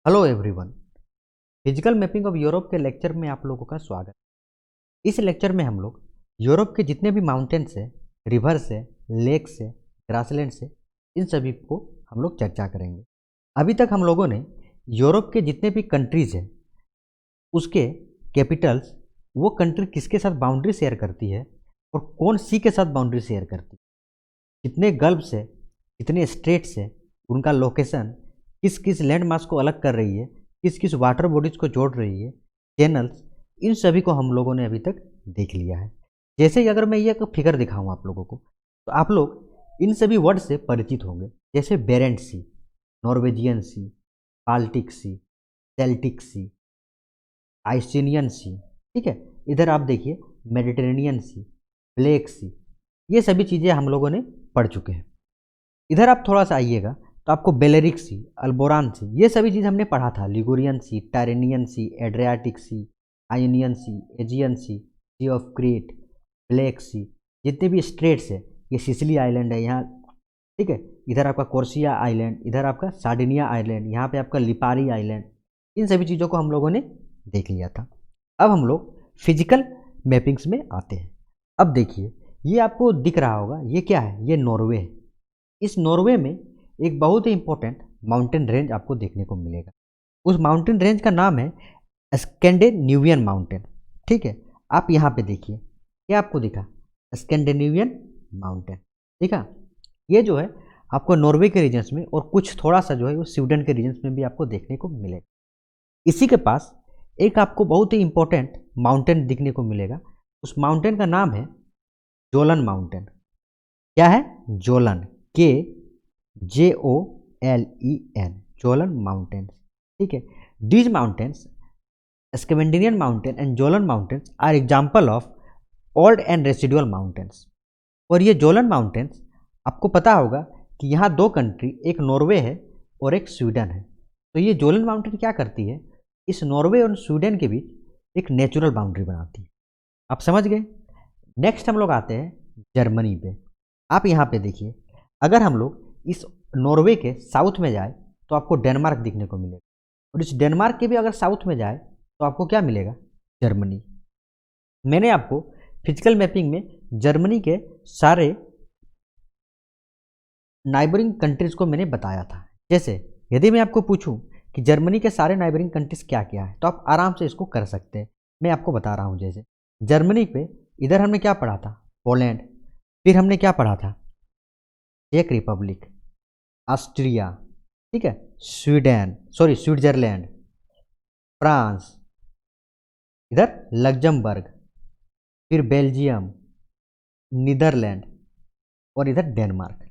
Hello everyone. Physical mapping of Europe के lecture में आप लोगों का स्वागत। इस लेक्चर में हम लोग यूरोप के जितने भी माउंटेन्स है, रिवर्स है, लेक्स है, ग्रासलैंड्स है, इन सभी को हम लोग चर्चा करेंगे। अभी तक हम लोगों ने यूरोप के जितने भी कंट्रीज हैं उसके कैपिटल्स, वो कंट्री किसके साथ बाउंड्री शेयर करती है और कौन सी के साथ बाउंड्री शेयर करती है, कितने गल्फ्स है, कितने स्ट्रेट्स है, उनका लोकेशन किस किस लैंड मास को अलग कर रही है, किस किस वाटर बॉडीज को जोड़ रही है, चैनल्स, इन सभी को हम लोगों ने अभी तक देख लिया है। जैसे ही अगर मैं ये एक फिगर दिखाऊं आप लोगों को, तो आप लोग इन सभी वर्ड से परिचित होंगे। जैसे बेरेंट सी, नॉर्वेजियन सी, बाल्टिक सी, सेल्टिक सी, आइसिनियन सी, ठीक है। इधर आप देखिए मेडिटेरेनियन सी, ब्लैक सी, ये सभी चीज़ें हम लोगों ने पढ़ चुके हैं। इधर आप थोड़ा सा आइएगा तो आपको बेलेरिक सी, अल्बोरान सी, ये सभी चीज़ हमने पढ़ा था। Ligurian sea, Tyrrhenian sea, Adriatic sea, Ionian sea, Aegean sea, sea of Crete, black sea, जितने भी स्ट्रेट्स है, ये सिसिली आइलैंड है यहाँ, ठीक है। इधर आपका कोर्सिया आइलैंड, इधर आपका सार्डिनिया आइलैंड, यहाँ पे आपका लिपारी आइलैंड, इन सभी चीज़ों को हम लोगों ने देख लिया था। अब हम लोग फिजिकल मैपिंग्स में आते हैं। अब देखिए, ये आपको दिख रहा होगा, ये क्या है? ये नॉर्वे है। इस नॉर्वे में एक बहुत ही इंपॉर्टेंट माउंटेन रेंज आपको देखने को मिलेगा। उस माउंटेन रेंज का नाम है स्कैंडिनेवियन माउंटेन, ठीक है। आप यहाँ पे देखिए, क्या आपको दिखा? स्कैंडिनेवियन माउंटेन दिखा। ये जो है आपको नॉर्वे के रीजन्स में और कुछ थोड़ा सा जो है वो स्वीडन के रीजन्स में भी आपको देखने को मिलेगा। इसी के पास एक आपको बहुत ही इंपॉर्टेंट माउंटेन दिखने को मिलेगा। उस माउंटेन का नाम है जोलन माउंटेन। क्या है? जोलन, KJOLEN, जोलन माउंटेन्स, ठीक है। These mountains, Scandinavian mountain and जोलन mountains are example of old and residual mountains. और ये जोलन माउंटेन्स, आपको पता होगा कि यहाँ दो कंट्री, एक नॉर्वे है और एक स्वीडन है। तो ये जोलन माउंटेन क्या करती है? इस नॉर्वे और स्वीडन के बीच एक नेचुरल बाउंड्री बनाती है। आप समझ गए? नेक्स्ट हम लोग आते हैं जर्मनी पे। आप यहाँ पे देखिए, अगर हम लोग इस नॉर्वे के साउथ में जाए तो आपको डेनमार्क दिखने को मिलेगा, और इस डेनमार्क के भी अगर साउथ में जाए तो आपको क्या मिलेगा? जर्मनी। मैंने आपको फिजिकल मैपिंग में जर्मनी के सारे नाइबरिंग कंट्रीज को मैंने बताया था। जैसे यदि मैं आपको पूछूं कि जर्मनी के सारे नाइबरिंग कंट्रीज क्या क्या है, तो आप आराम से इसको कर सकते हैं। मैं आपको बता रहा हूं। जैसे जर्मनी पे इधर हमने क्या पढ़ा था? पोलैंड। फिर हमने क्या पढ़ा था? चेक रिपब्लिक, ऑस्ट्रिया, ठीक है, स्विट्जरलैंड, फ्रांस, इधर लग्जमबर्ग, फिर बेल्जियम, नीदरलैंड और इधर डेनमार्क।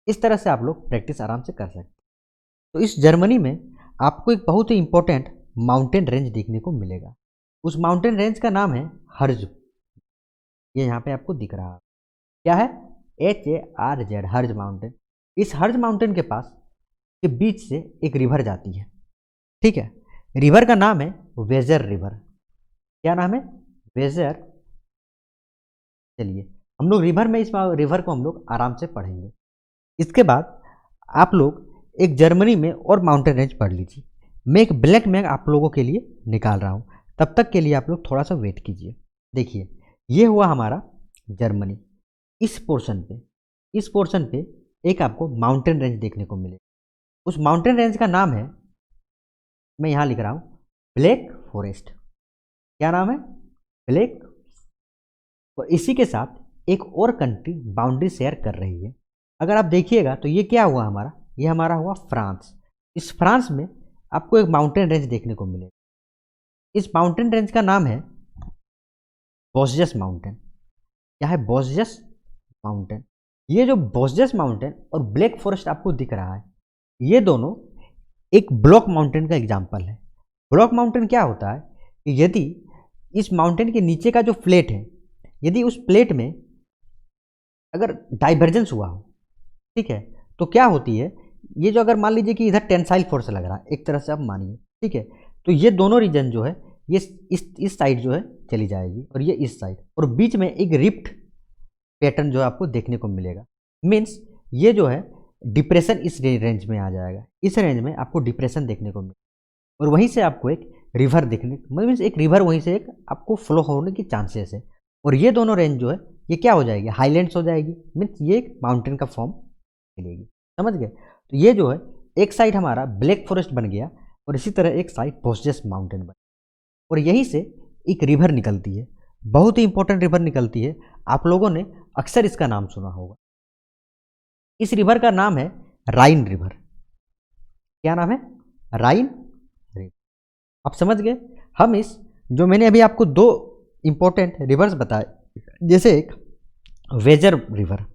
इस तरह से आप लोग प्रैक्टिस आराम से कर सकते हैं। तो इस जर्मनी में आपको एक बहुत ही इंपॉर्टेंट माउंटेन रेंज देखने को मिलेगा। उस माउंटेन रेंज का नाम है हर्ज। ये यहाँ पे आपको दिख रहा है, क्या है? HARZ, हर्ज माउंटेन। इस हर्ज माउंटेन के पास के बीच से एक रिवर जाती है, ठीक है। रिवर का नाम है वेजर रिवर। क्या नाम है? वेजर। चलिए हम लोग रिवर में, इस रिवर को हम लोग आराम से पढ़ेंगे। इसके बाद आप लोग एक जर्मनी में और माउंटेन रेंज पढ़ लीजिए। मैं एक ब्लैक मैप आप लोगों के लिए निकाल रहा हूँ, तब तक के लिए आप लोग थोड़ा सा वेट कीजिए। देखिए, ये हुआ हमारा जर्मनी। इस पोर्शन पे एक आपको माउंटेन रेंज देखने को मिले। उस माउंटेन रेंज का नाम है, मैं यहाँ लिख रहा हूँ, ब्लैक फॉरेस्ट। क्या नाम है? ब्लैक। और इसी के साथ एक और कंट्री बाउंड्री शेयर कर रही है। अगर आप देखिएगा तो ये क्या हुआ हमारा? ये हमारा हुआ फ्रांस। इस फ्रांस में आपको एक माउंटेन रेंज देखने को मिलेगा। इस माउंटेन रेंज का नाम है बोस्जस माउंटेन। क्या है? बोस्जस माउंटेन। ये जो बोस्जस माउंटेन और ब्लैक फॉरेस्ट आपको दिख रहा है, ये दोनों एक ब्लॉक माउंटेन का एग्जाम्पल है। ब्लॉक माउंटेन क्या होता है कि यदि इस माउंटेन के नीचे का जो प्लेट है, यदि उस प्लेट में अगर डाइवर्जेंस हुआ हो, ठीक है, तो क्या होती है, ये जो अगर मान लीजिए कि इधर टेंसाइल फोर्स लग रहा है, एक तरह से आप मानिए, ठीक है, तो ये दोनों रीजन जो है ये इस साइड जो है चली जाएगी और ये इस साइड, और बीच में एक रिफ्ट पैटर्न जो है आपको देखने को मिलेगा। मीन्स ये जो है डिप्रेशन इस रेंज में आ जाएगा। इस रेंज में आपको डिप्रेशन देखने को मिलेगा। और वहीं से आपको एक रिवर दिखने, मतलब मीन्स एक रिवर वहीं से एक आपको फ्लो होने की चांसेस है। और ये दोनों रेंज जो है ये क्या हो जाएगी, हाईलैंड्स हो जाएगी, मीन्स ये एक माउंटेन का फॉर्म मिलेगी। समझ गए? तो ये जो है एक साइड हमारा ब्लैक फॉरेस्ट बन गया और इसी तरह एक साइड बोस्टस माउंटेन बन, और यहीं से एक रिवर निकलती है, बहुत ही इंपॉर्टेंट रिवर निकलती है। आप लोगों ने अक्सर इसका नाम सुना होगा। इस रिवर का नाम है राइन रिवर। क्या नाम है? राइन रिवर। आप समझ गए? हम इस जो मैंने अभी आपको दो इंपॉर्टेंट रिवर्स बताए, जैसे एक वेजर रिवर,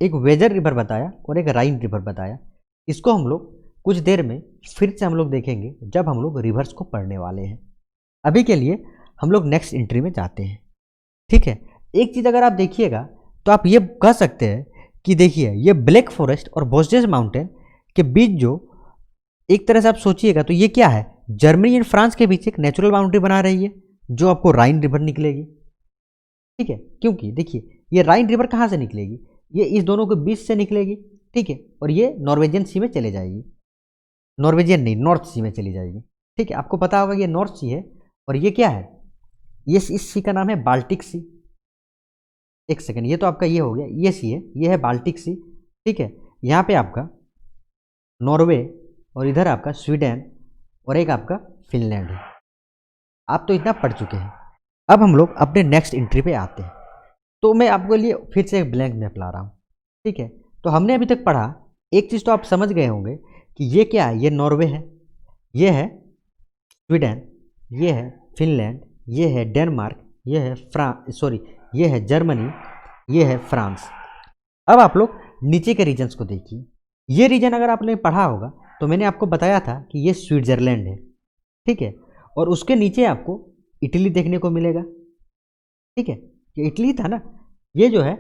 एक वेजर रिवर बताया और एक राइन रिवर बताया, इसको हम लोग कुछ देर में फिर से हम लोग देखेंगे जब हम लोग रिवर्स को पढ़ने वाले हैं। अभी के लिए हम लोग नेक्स्ट एंट्री में जाते हैं। ठीक है, एक चीज़ अगर आप देखिएगा तो आप ये कह सकते हैं कि देखिए ये ब्लैक फॉरेस्ट और बोस्टस माउंटेन के बीच जो एक तरह से आप सोचिएगा तो ये क्या है, जर्मनी एंड फ्रांस के बीच एक नेचुरल बाउंड्री बना रही है जो आपको राइन रिवर निकलेगी। ठीक है, क्योंकि देखिए ये राइन रिवर कहाँ से निकलेगी, ये इस दोनों के बीच से निकलेगी। ठीक है, और ये नॉर्वेजियन सी में चले जाएगी, नॉर्वेजियन नहीं नॉर्थ सी में चली जाएगी। ठीक है, आपको पता होगा ये नॉर्थ सी है और ये क्या है, ये इस सी का नाम है बाल्टिक सी। एक सेकंड, ये तो आपका ये हो गया, ये सी है, ये है बाल्टिक सी। ठीक है, यहाँ पे आपका नॉर्वे और इधर आपका स्वीडन और एक आपका फिनलैंड है। आप तो इतना पढ़ चुके हैं। अब हम लोग अपने नेक्स्ट एंट्री पे आते हैं। तो मैं आपके लिए फिर से एक ब्लैंक मैप ला रहा हूँ। ठीक है, तो हमने अभी तक पढ़ा, एक चीज़ तो आप समझ गए होंगे कि ये क्या है, ये नॉर्वे है, ये है स्वीडन, ये है फिनलैंड, ये है डेनमार्क, ये है ये है जर्मनी, ये है फ्रांस। अब आप लोग नीचे के रीजन्स को देखिए। ये रीजन अगर आपने पढ़ा होगा तो मैंने आपको बताया था कि ये स्विट्जरलैंड है। ठीक है, और उसके नीचे आपको इटली देखने को मिलेगा। ठीक है, ये इटली था ना। ये जो है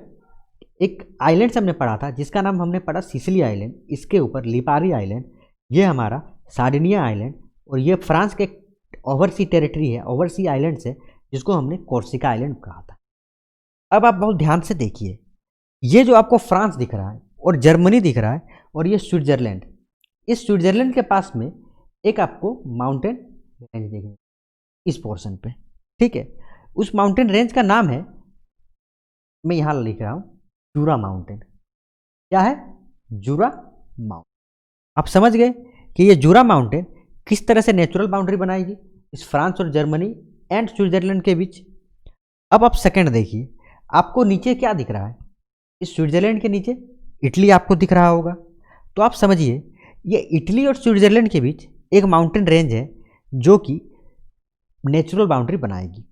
एक आइलैंड से हमने पढ़ा था जिसका नाम हमने पढ़ा सिसिली आइलैंड, इसके ऊपर लिपारी आइलैंड, ये हमारा सार्डिनिया आइलैंड, और ये फ्रांस के ओवरसी टेरिटरी है, ओवरसी आइलैंड से, जिसको हमने कोर्सिका आइलैंड कहा था। अब आप बहुत ध्यान से देखिए, ये जो आपको फ्रांस दिख रहा है और जर्मनी दिख रहा है और ये स्विट्जरलैंड, इस स्विट्जरलैंड के पास में एक आपको माउंटेन रेंज देखेंगे इस पोर्शन पे। ठीक है, उस माउंटेन रेंज का नाम है, मैं यहाँ लिख रहा हूँ, जूरा माउंटेन। क्या है? जूरा माउंटेन। आप समझ गए कि ये जूरा माउंटेन किस तरह से नेचुरल बाउंड्री बनाएगी इस फ्रांस और जर्मनी एंड स्विट्जरलैंड के बीच। अब आप सेकंड देखिए, आपको नीचे क्या दिख रहा है, इस स्विट्जरलैंड के नीचे इटली आपको दिख रहा होगा। तो आप समझिए ये इटली और स्विट्जरलैंड के बीच एक माउंटेन रेंज है जो कि नेचुरल बाउंड्री बनाएगी।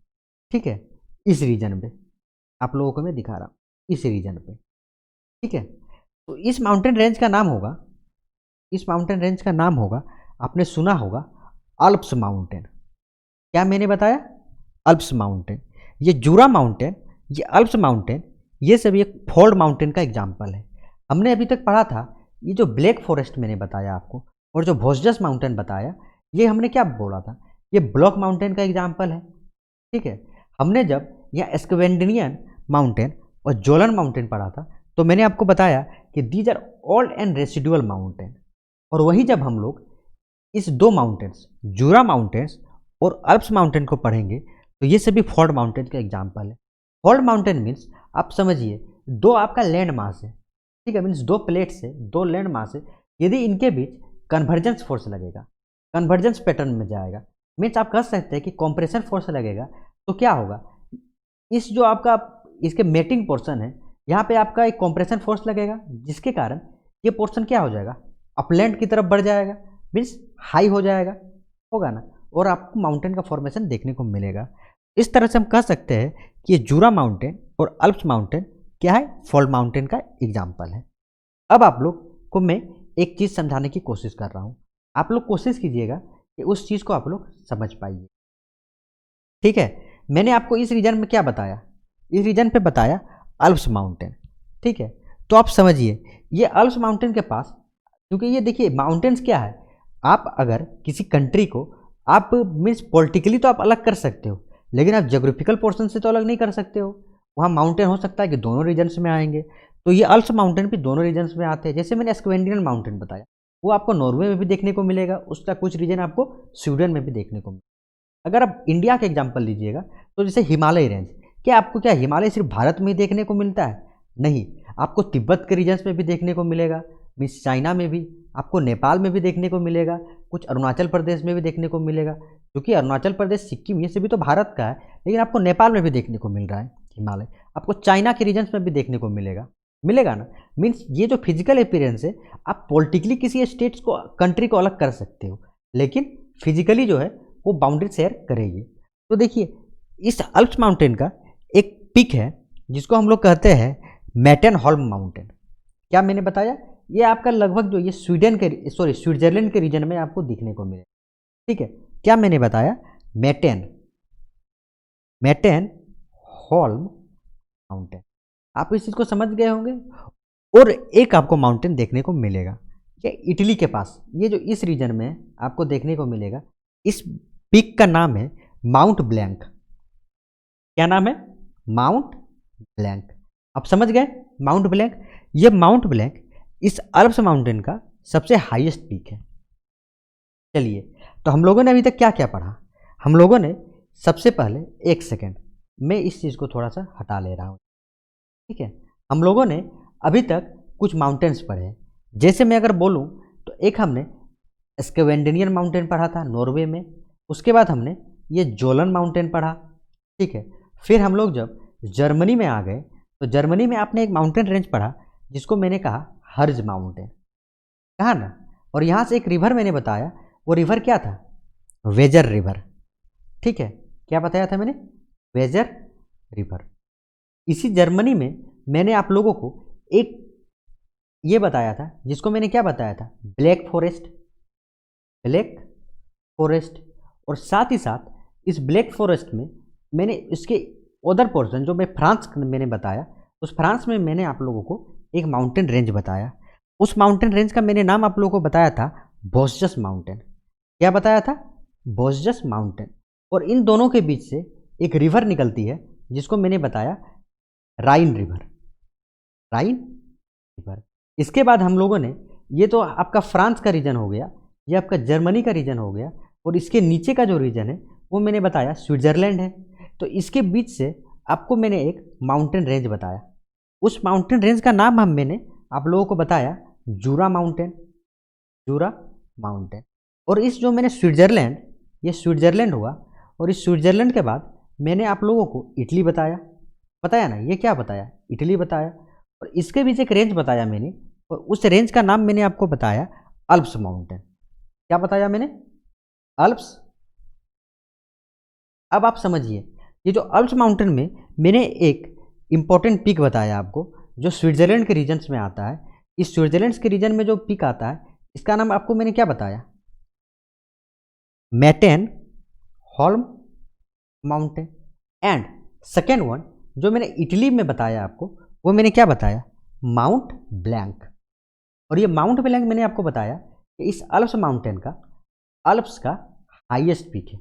ठीक है, इस रीजन पे आप लोगों को मैं दिखा रहा हूँ, इस रीजन पे। ठीक है, तो इस माउंटेन रेंज का नाम होगा, इस माउंटेन रेंज का नाम होगा, आपने सुना होगा, अल्प्स माउंटेन। क्या मैंने बताया? Alps mountain. ये जूरा माउंटेन, ये अल्प्स माउंटेन, ये सभी एक फोल्ड माउंटेन का एग्जाम्पल है। हमने अभी तक पढ़ा था ये जो ब्लैक फॉरेस्ट मैंने बताया आपको और जो भोस्टस माउंटेन बताया, ये हमने क्या बोला था, ये ब्लॉक माउंटेन का एग्जाम्पल है। ठीक है, हमने जब यह स्कैंडिनेवियन माउंटेन और जोलन माउंटेन पढ़ा था तो मैंने आपको बताया कि these are old and residual mountain. और वही जब हम लोग इस दो माउंटेन्स, जूरा माउंटेन्स और अल्प्स माउंटेन को पढ़ेंगे तो ये सभी फोल्ड माउंटेन का एग्जाम्पल है। फोल्ड माउंटेन मीन्स आप समझिए दो आपका लैंड मास है। ठीक है, मीन्स दो प्लेट से दो लैंड मास है, यदि इनके बीच कन्वर्जेंस फोर्स लगेगा, कन्वर्जेंस पैटर्न में जाएगा, मीन्स आप कह सकते हैं कि कॉम्प्रेशन फोर्स लगेगा, तो क्या होगा, इस जो आपका इसके मेटिंग पोर्शन है यहाँ पे आपका एक कॉम्प्रेशन फोर्स लगेगा, जिसके कारण ये पोर्शन क्या हो जाएगा, अपलैंड की तरफ बढ़ जाएगा, मीन्स हाई हो जाएगा, होगा ना, और आपको माउंटेन का फॉर्मेशन देखने को मिलेगा। इस तरह से हम कह सकते हैं कि ये जूरा माउंटेन और अल्प्स माउंटेन क्या है, फोल्ड माउंटेन का एग्जाम्पल है। अब आप लोग को मैं एक चीज़ समझाने की कोशिश कर रहा हूँ, आप लोग कोशिश कीजिएगा कि उस चीज़ को आप लोग समझ पाइए। ठीक है, मैंने आपको इस रीजन में क्या बताया, इस रीजन पे बताया अल्प्स माउंटेन। ठीक है, तो आप समझिए ये अल्प्स माउंटेन के पास, क्योंकि ये देखिए माउंटेन्स क्या है, आप अगर किसी कंट्री को आप मीन्स पॉलिटिकली तो आप अलग कर सकते हो, लेकिन आप जोग्राफिकल पोर्शन से तो अलग नहीं कर सकते हो। वहाँ माउंटेन हो सकता है कि दोनों रीजन्स में आएंगे, तो ये अल्प्स माउंटेन भी दोनों रीजन्स में आते हैं। जैसे मैंने स्कैंडिनेवियन माउंटेन बताया, वो आपको नॉर्वे में भी देखने को मिलेगा, उसका कुछ रीजन आपको स्वीडन में भी देखने को मिलेगा। अगर आप इंडिया के एग्जाम्पल लीजिएगा तो जैसे हिमालय रेंज, क्या हिमालय सिर्फ भारत में ही देखने को मिलता है? नहीं, आपको तिब्बत के रीजन्स में भी देखने को मिलेगा, मीन्स चाइना में भी, आपको नेपाल में भी देखने को मिलेगा, कुछ अरुणाचल प्रदेश में भी देखने को मिलेगा, क्योंकि अरुणाचल प्रदेश सिक्किम ये सभी तो भारत का है, लेकिन आपको नेपाल में भी देखने को मिल रहा है हिमालय। आपको चाइना के रीजन्स में भी देखने को मिलेगा ना। मीन्स ये जो फिजिकल अपीयरेंस है, आप पॉलिटिकली किसी स्टेट्स को, कंट्री को अलग कर सकते हो, लेकिन फिजिकली जो है वो बाउंड्री शेयर करेगी। तो देखिए, इस अल्प्स माउंटेन का एक पिक है जिसको हम लोग कहते हैं मैटनहॉल्म माउंटेन। क्या मैंने बताया? ये आपका लगभग जो ये स्विट्जरलैंड के रीजन में आपको दिखने को मिले। ठीक है, क्या मैंने बताया? मैटनहॉल्म माउंटेन। आप इस चीज़ को समझ गए होंगे। और एक आपको माउंटेन देखने को मिलेगा, ये इटली के पास, ये जो इस रीजन में आपको देखने को मिलेगा, इस पीक का नाम है माउंट ब्लैंक। क्या नाम है? Mount blank. आप समझ गए माउंट ब्लैंक। ये माउंट ब्लैंक इस अल्प्स माउंटेन का सबसे हाईएस्ट पीक है। चलिए, तो हम लोगों ने अभी तक क्या क्या पढ़ा? हम लोगों ने सबसे पहले, एक सेकेंड, मैं इस चीज़ को थोड़ा सा हटा ले रहा हूँ। ठीक है, हम लोगों ने अभी तक कुछ माउंटेन्स पढ़े हैं। जैसे मैं अगर बोलूँ तो एक हमने स्कैवेंडेनियन माउंटेन पढ़ा था नॉर्वे में, उसके बाद हमने ये जोलन माउंटेन पढ़ा। ठीक है, फिर हम लोग जब जर्मनी में आ गए तो जर्मनी में आपने एक माउंटेन रेंज पढ़ा जिसको मैंने कहा हर्ज माउंटेन, कहा ना। और यहाँ से एक रिवर मैंने बताया, वो रिवर क्या था? Weser river. ठीक है, क्या बताया था मैंने? Vaser river. इसी जर्मनी में मैंने आप लोगों को एक ये बताया था जिसको मैंने क्या बताया था? Black forest. और साथ ही साथ इस ब्लैक फॉरेस्ट में मैंने इसके अदर पोर्शन जो मैं फ्रांस मैंने बताया, उस फ्रांस में मैंने आप लोगों को एक माउंटेन रेंज बताया। उस माउंटेन रेंज का मैंने नाम आप लोगों को बताया था वोस्जस माउंटेन। क्या बताया था? वोस्जस माउंटेन। और इन दोनों के बीच से एक रिवर निकलती है जिसको मैंने बताया राइन रिवर। इसके बाद हम लोगों ने, ये तो आपका फ्रांस का रीजन हो गया, ये आपका जर्मनी का रीजन हो गया, और इसके नीचे का जो रीजन है वो मैंने बताया स्विट्जरलैंड है। तो इसके बीच से आपको मैंने एक माउंटेन रेंज बताया। उस माउंटेन रेंज का नाम मैंने आप लोगों को बताया जूरा माउंटेन। और इस जो मैंने स्विट्जरलैंड, ये स्विट्जरलैंड हुआ, और इस स्विट्जरलैंड के बाद मैंने आप लोगों को इटली बताया ना। ये क्या बताया? इटली बताया। और इसके बीच एक रेंज बताया मैंने, और उस रेंज का नाम मैंने आपको बताया अल्प्स माउंटेन। क्या बताया मैंने? अल्प्स। अब आप समझिए, ये जो अल्प्स माउंटेन में मैंने एक इम्पॉर्टेंट पीक बताया आपको जो स्विट्जरलैंड के रीजन्स में आता है। इस स्विट्जरलैंड के रीजन में जो पीक आता है इसका नाम आपको मैंने क्या बताया? मैटनहॉल्म माउंटेन। एंड सेकेंड वन जो मैंने इटली में बताया आपको, वो मैंने क्या बताया? Mount blank. और ये माउंट ब्लैंक मैंने आपको बताया कि इस अल्प्स माउंटेन का, अल्प्स का हाईएस्ट पीक है।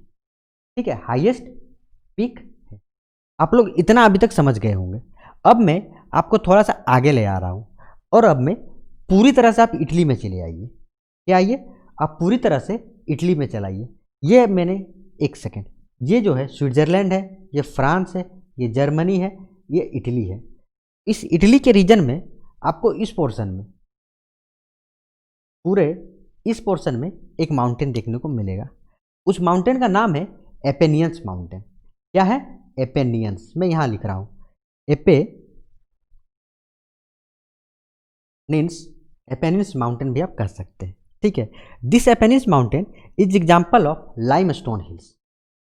ठीक है, हाईएस्ट पीक है। आप लोग इतना अभी तक समझ गए होंगे। अब मैं आपको थोड़ा सा आगे ले आ रहा हूँ, और अब मैं पूरी तरह से आप इटली में चले आइए। क्या आइए? आप पूरी तरह से इटली में चलाइए। ये मैंने, एक सेकेंड, ये जो है स्विट्जरलैंड है, ये फ्रांस है, ये जर्मनी है, ये इटली है। इस इटली के रीजन में आपको इस पोर्शन में, पूरे इस पोर्शन में एक माउंटेन देखने को मिलेगा। उस माउंटेन का नाम है एपेनियंस माउंटेन। क्या है? एपेनियंस। मैं यहाँ लिख रहा हूँ एपेनियंस माउंटेन भी आप कह सकते हैं। ठीक है, this Apennines mountain is example of limestone hills.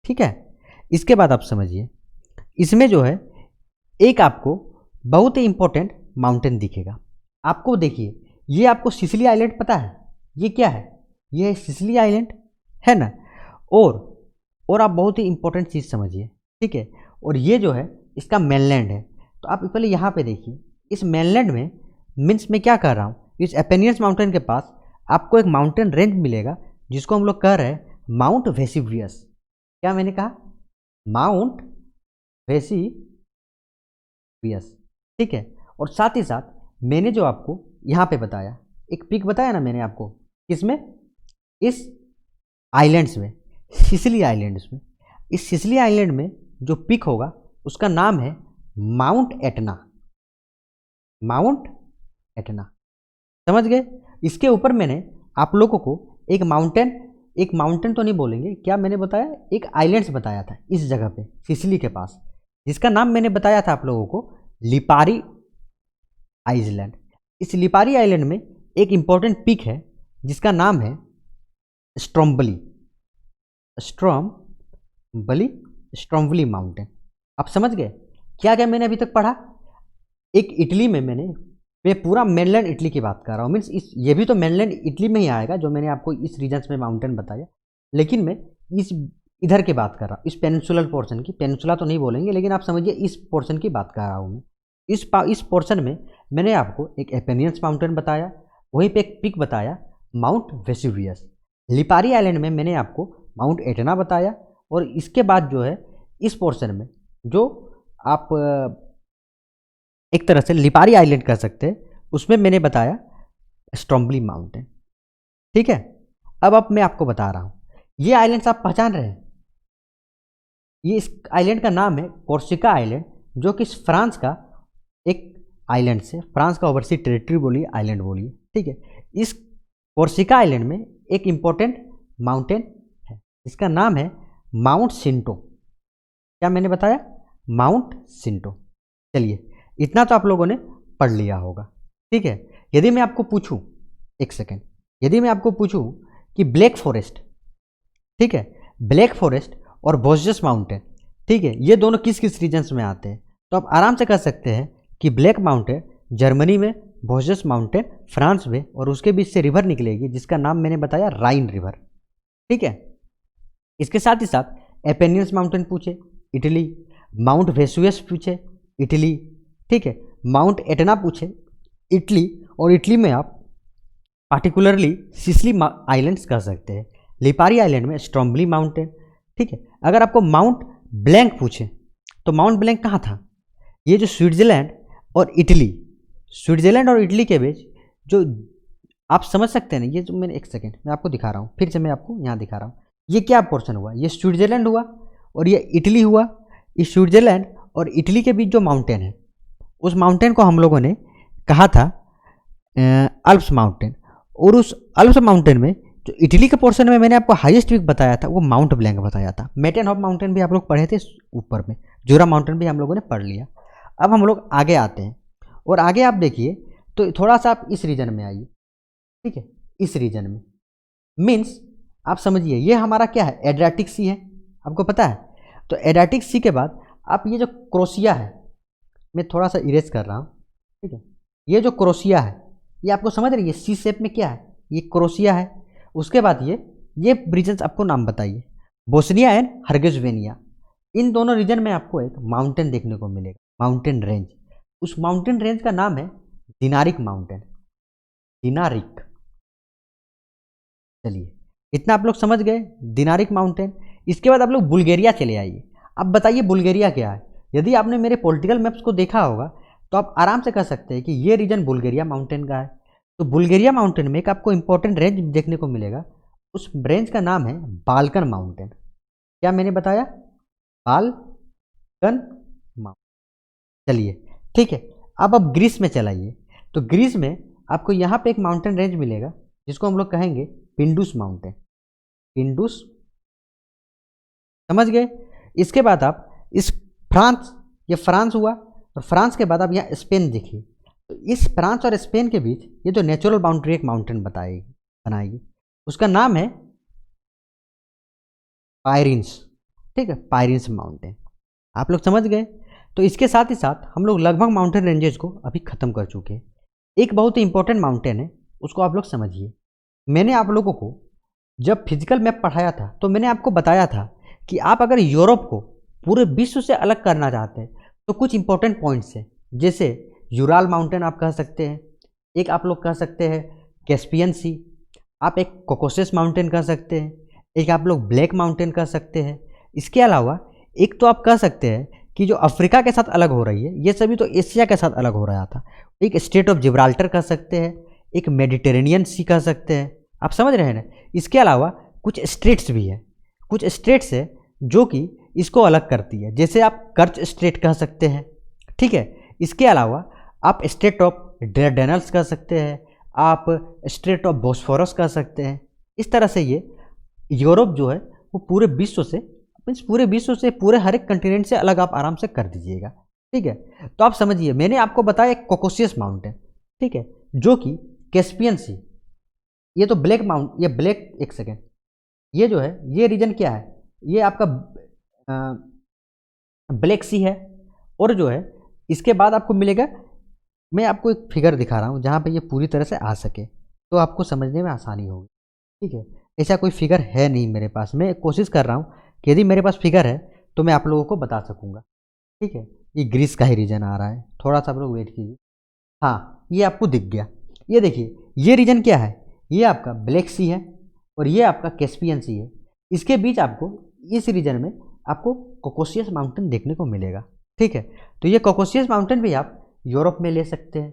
ठीक है, इसके बाद आप समझिए, इसमें जो है एक आपको बहुत ही इंपॉर्टेंट माउंटेन दिखेगा। आपको देखिए, ये आपको सिसिली आइलैंड पता है? ये क्या है? ये है सिसिली आइलैंड, है ना। और आप बहुत ही इंपॉर्टेंट चीज़ समझिए। ठीक है, और ये जो है इसका मेनलैंड है। तो आप पहले यहाँ पे देखिए, इस मेनलैंड में, मीन्स मैं क्या कह रहा हूँ, इस एपेनियंस माउंटेन के पास आपको एक माउंटेन रेंज मिलेगा जिसको हम लोग कह रहे हैं माउंट वेसिवियस। क्या मैंने कहा? माउंट वेसिवियस। ठीक है, और साथ ही साथ मैंने जो आपको यहाँ पे बताया, एक पीक बताया ना मैंने आपको, किसमें? इस आइलैंड्स में, सिसिली आइलैंड्स में। इस सिसिली आइलैंड में जो पीक होगा उसका नाम है माउंट एटना। माउंट एटना, समझ गए? इसके ऊपर मैंने आप लोगों को एक माउंटेन तो नहीं बोलेंगे, क्या मैंने बताया, एक आइलैंड्स बताया था इस जगह पे सिसिली के पास, जिसका नाम मैंने बताया था आप लोगों को लिपारी आइलैंड। इस लिपारी आइलैंड में एक इंपॉर्टेंट पीक है जिसका नाम है स्ट्रोम्बली माउंटेन। आप समझ गए क्या क्या मैंने अभी तक पढ़ा? एक इटली में मैं पूरा मेनलैंड इटली की बात कर रहा हूँ, मीन्स ये भी तो मेनलैंड इटली में ही आएगा जो मैंने आपको इस रीजन्स में माउंटेन बताया, लेकिन मैं इस इधर की बात कर रहा हूँ, इस पेनिनसुलर पोर्शन की। पेनिनसुला तो नहीं बोलेंगे, लेकिन आप समझिए इस पोर्शन की बात कर रहा हूँ मैं। इस पोर्शन में मैंने आपको एक एपेनियंस माउंटेन बताया, वहीं पे एक पिक बताया माउंट वेसुवियस। लिपारी आइलैंड में मैंने आपको माउंट एटना बताया, और इसके बाद जो है इस पोर्शन में जो आप एक तरह से लिपारी आइलैंड कह सकते हैं, उसमें मैंने बताया स्ट्रोम्बली माउंटेन। ठीक है, अब मैं आपको बता रहा हूँ, ये आइलैंड्स आप पहचान रहे हैं। ये इस आइलैंड का नाम है कोर्सिका आइलैंड, जो कि फ्रांस का एक आइलैंड से, फ्रांस का ओवरसी टेरिटरी बोलिए, आइलैंड बोलिए। ठीक है, इस कोर्सिका आइलैंड में एक इम्पोर्टेंट माउंटेन है, इसका नाम है माउंट सिंटो। क्या मैंने बताया? माउंट सिंटो। चलिए, इतना तो आप लोगों ने पढ़ लिया होगा। ठीक है, यदि मैं आपको पूछूं, एक सेकेंड, यदि मैं आपको पूछूं कि ब्लैक फॉरेस्ट, ठीक है, ब्लैक फॉरेस्ट और वोस्जस माउंटेन, ठीक है, ये दोनों किस किस रीजन्स में आते हैं, तो आप आराम से कह सकते हैं कि ब्लैक माउंटेन जर्मनी में, वोस्जस माउंटेन फ्रांस में, और उसके बीच से रिवर निकलेगी जिसका नाम मैंने बताया राइन रिवर। ठीक है, इसके साथ ही साथ एपेनियंस माउंटेन पूछे, इटली, माउंट वेसुवियस पूछे, इटली, ठीक है, माउंट एटना पूछे, इटली, और इटली में आप पार्टिकुलरली सिसिली आइलैंड्स कह सकते हैं, लिपारी आइलैंड में स्ट्रोम्बली माउंटेन। ठीक है, अगर आपको माउंट ब्लैंक पूछे तो माउंट ब्लैंक कहाँ था? ये जो स्विट्जरलैंड और इटली के बीच जो आप समझ सकते हैं ना, ये जो मैंने, एक सेकेंड मैं आपको दिखा रहा हूँ, फिर से मैं आपको यहाँ दिखा रहा हूँ, ये क्या पोर्शन हुआ, ये स्विट्जरलैंड हुआ और ये इटली हुआ। इस स्विट्जरलैंड और इटली के बीच जो माउंटेन है, उस माउंटेन को हम लोगों ने कहा था अल्प्स माउंटेन, और उस अल्प्स माउंटेन में जो इटली के पोर्शन में मैंने आपको हाईएस्ट पीक बताया था वो माउंट ब्लैंक बताया था। मेटेनहॉफ माउंटेन भी आप लोग पढ़े थे ऊपर में, जूरा माउंटेन भी हम लोगों ने पढ़ लिया। अब हम लोग आगे आते हैं, और आगे आप देखिए तो थोड़ा सा आप इस रीजन में आइए। ठीक है, इस रीजन में मीन्स आप समझिए ये हमारा क्या है, एड्रियाटिक सी है, आपको पता है। तो एड्रियाटिक सी के बाद आप ये जो क्रोशिया है, मैं थोड़ा सा इरेज कर रहा हूँ। ठीक है, ये जो क्रोशिया है, ये आपको समझ रही है सी शेप में क्या है, ये क्रोशिया है। उसके बाद ये रीजन्स आपको नाम बताइए, बोस्निया एंड हर्जेगोविना। इन दोनों रीजन में आपको एक माउंटेन देखने को मिलेगा, माउंटेन रेंज। उस माउंटेन रेंज का नाम है दिनारिक माउंटेन, दिनारिक। चलिए, इतना आप लोग समझ गए, दिनारिक माउंटेन। इसके बाद आप लोग बुल्गारिया चले आइए। अब बताइए बुल्गारिया क्या है। यदि आपने मेरे पॉलिटिकल मैप्स को देखा होगा तो आप आराम से कह सकते हैं कि ये रीजन बुल्गारिया माउंटेन का है। तो बुल्गारिया माउंटेन में एक आपको इंपॉर्टेंट रेंज देखने को मिलेगा, उस रेंज का नाम है बाल्कन माउंटेन। क्या मैंने बताया? Balkan mountain. चलिए, ठीक है, अब आप ग्रीस में चलाइए। तो ग्रीस में आपको यहाँ पे एक माउंटेन रेंज मिलेगा जिसको हम लोग कहेंगे पिंडुस माउंटेन। पिंडुस, समझ गए। इसके बाद आप इस फ्रांस, ये फ्रांस हुआ, और फ्रांस के बाद आप यहाँ स्पेन देखिए। तो इस फ्रांस और स्पेन के बीच ये जो नेचुरल बाउंड्री एक माउंटेन बनाएगी, उसका नाम है पायरिन्स। ठीक है, पायरिन्स माउंटेन। आप लोग समझ गए। तो इसके साथ ही साथ हम लोग लगभग माउंटेन रेंजेस को अभी ख़त्म कर चुके हैं। एक बहुत ही इंपॉर्टेंट माउंटेन है, उसको आप लोग समझिए। मैंने आप लोगों को जब फिजिकल मैप पढ़ाया था तो मैंने आपको बताया था कि आप अगर यूरोप को पूरे विश्व से अलग करना चाहते हैं तो कुछ इंपॉर्टेंट पॉइंट्स हैं, जैसे यूराल माउंटेन आप कह सकते हैं, एक आप लोग कह सकते हैं कैस्पियन सी, आप एक कोकोसस माउंटेन कह सकते हैं, एक आप लोग ब्लैक माउंटेन कह सकते हैं। इसके अलावा एक तो आप कह सकते हैं कि जो अफ्रीका के साथ अलग हो रही है, ये सभी तो एशिया के साथ अलग हो रहा था, एक स्टेट ऑफ जिब्राल्टर कह सकते हैं, एक मेडिटेरेनियन सी कह सकते हैं, आप समझ रहे हैं ना। इसके अलावा कुछ स्टेट्स भी है, कुछ स्टेट्स है जो कि इसको अलग करती है, जैसे आप कर्च स्टेट कह सकते हैं, ठीक है। इसके अलावा आप स्टेट ऑफ डेनल्स कह सकते हैं, आप स्टेट ऑफ बोस्फोरस कह सकते हैं। इस तरह से ये यूरोप जो है वो पूरे विश्व से, मीन्स पूरे विश्व से, पूरे हर एक कंटिनेंट से अलग आप आराम से कर दीजिएगा, ठीक है। तो आप समझिए, मैंने आपको बताया एक कोकोसियस माउंटेन, ठीक है, जो कि कैस्पियन सी, ये तो ब्लैक माउंट, ये ब्लैक, एक सेकेंड, ये जो है ये रीजन क्या है, ये आपका ब्लैक सी है। और जो है इसके बाद आपको मिलेगा, मैं आपको एक फिगर दिखा रहा हूँ जहाँ पे ये पूरी तरह से आ सके तो आपको समझने में आसानी होगी, ठीक है। ऐसा कोई फिगर है नहीं मेरे पास, मैं कोशिश कर रहा हूँ कि यदि मेरे पास फिगर है तो मैं आप लोगों को बता सकूँगा, ठीक है। ये ग्रीस का ही रीजन आ रहा है, थोड़ा सा आप लोग वेट कीजिए। हाँ, ये आपको दिख गया। ये देखिए, ये रीजन क्या है, ये आपका ब्लैक सी है और ये आपका कैस्पियन सी है। इसके बीच आपको, इस रीजन में आपको कोकोसियस माउंटेन देखने को मिलेगा, ठीक है। तो ये कोकोसियस माउंटेन भी आप यूरोप में ले सकते हैं।